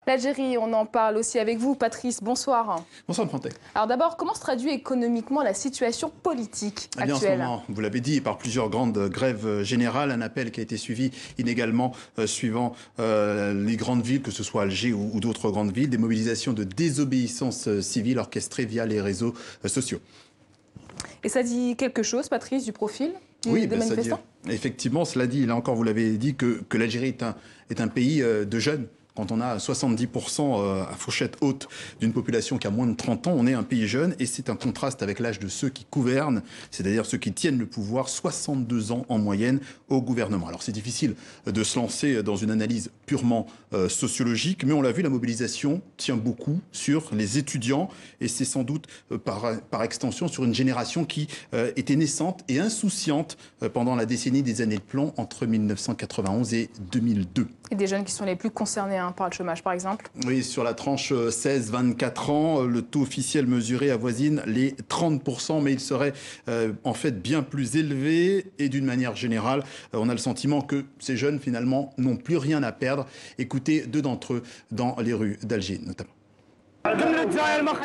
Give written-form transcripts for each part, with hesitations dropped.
L'Algérie, on en parle aussi avec vous. Patrice, bonsoir. Bonsoir, Frantek. Alors d'abord, comment se traduit économiquement la situation politique En ce actuelle? moment, vous l'avez dit, par plusieurs grandes grèves générales, un appel qui a été suivi inégalement suivant les grandes villes, que ce soit Alger ou d'autres grandes villes, des mobilisations de désobéissance civile orchestrées via les réseaux sociaux. Et ça dit quelque chose, Patrice, du profil Oui, des manifestants? Effectivement, cela dit, là encore, vous l'avez dit, que l'Algérie est un pays de jeunes. Quand on a 70% à fourchette haute d'une population qui a moins de 30 ans, on est un pays jeune et c'est un contraste avec l'âge de ceux qui gouvernent, c'est-à-dire ceux qui tiennent le pouvoir, 62 ans en moyenne au gouvernement. Alors c'est difficile de se lancer dans une analyse purement sociologique, mais on l'a vu, la mobilisation tient beaucoup sur les étudiants et c'est sans doute par extension sur une génération qui était naissante et insouciante pendant la décennie des années de plomb entre 1991 et 2002. Et des jeunes qui sont les plus concernés par le chômage, par exemple? Oui, sur la tranche 16-24 ans, le taux officiel mesuré avoisine les 30%, mais il serait en fait bien plus élevé. Et d'une manière générale, on a le sentiment que ces jeunes, finalement, n'ont plus rien à perdre. Écoutez deux d'entre eux dans les rues d'Alger, notamment.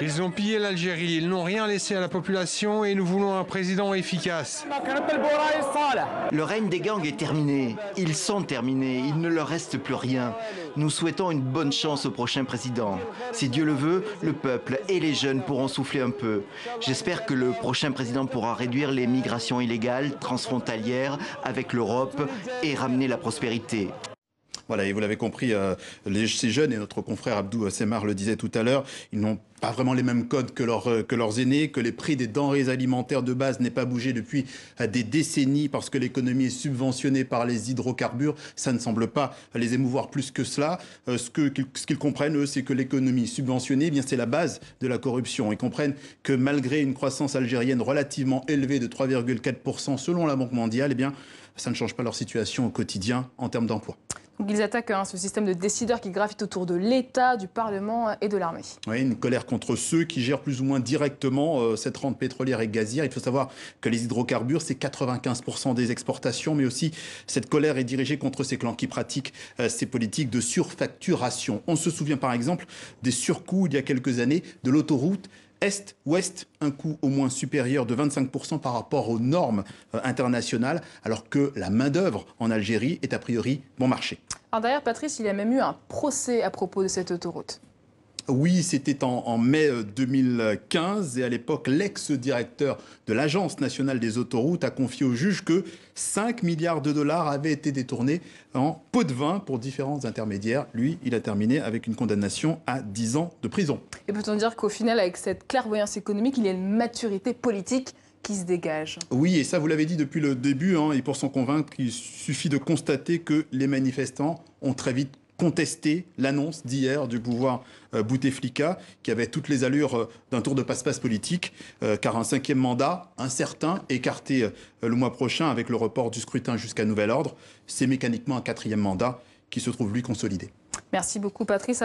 Ils ont pillé l'Algérie, ils n'ont rien laissé à la population et nous voulons un président efficace. Le règne des gangs est terminé. Ils sont terminés. Il ne leur reste plus rien. Nous souhaitons une bonne chance au prochain président. Si Dieu le veut, le peuple et les jeunes pourront souffler un peu. J'espère que le prochain président pourra réduire les migrations illégales transfrontalières avec l'Europe et ramener la prospérité. Voilà, et vous l'avez compris, ces jeunes, et notre confrère Abdou Semar le disait tout à l'heure, ils n'ont pas vraiment les mêmes codes que leurs aînés, que les prix des denrées alimentaires de base n'aient pas bougé depuis des décennies parce que l'économie est subventionnée par les hydrocarbures. Ça ne semble pas les émouvoir plus que cela. Ce qu'ils comprennent, eux, c'est que l'économie subventionnée, eh bien, c'est la base de la corruption. Ils comprennent que malgré une croissance algérienne relativement élevée de 3,4% selon la Banque mondiale, eh bien, ça ne change pas leur situation au quotidien en termes d'emploi. Donc ils attaquent ce système de décideurs qui gravitent autour de l'État, du Parlement et de l'armée. Oui, une colère contre ceux qui gèrent plus ou moins directement cette rente pétrolière et gazière. Il faut savoir que les hydrocarbures, c'est 95% des exportations, mais aussi cette colère est dirigée contre ces clans qui pratiquent ces politiques de surfacturation. On se souvient par exemple des surcoûts il y a quelques années de l'autoroute Est-Ouest, un coût au moins supérieur de 25% par rapport aux normes internationales, alors que la main-d'œuvre en Algérie est a priori bon marché. Alors d'ailleurs, Patrice, il y a même eu un procès à propos de cette autoroute. Oui, c'était en mai 2015 et à l'époque, l'ex-directeur de l'Agence nationale des autoroutes a confié au juge que 5 milliards de dollars avaient été détournés en pot de vin pour différents intermédiaires. Lui, il a terminé avec une condamnation à 10 ans de prison. Et peut-on dire qu'au final, avec cette clairvoyance économique, il y a une maturité politique qui se dégage? Oui, et ça, vous l'avez dit depuis le début, et pour s'en convaincre, il suffit de constater que les manifestants ont très vite contesté l'annonce d'hier du pouvoir Bouteflika, qui avait toutes les allures d'un tour de passe-passe politique, car un 5e mandat incertain, écarté le mois prochain avec le report du scrutin jusqu'à nouvel ordre, c'est mécaniquement un 4e mandat qui se trouve lui consolidé. Merci beaucoup, Patrice.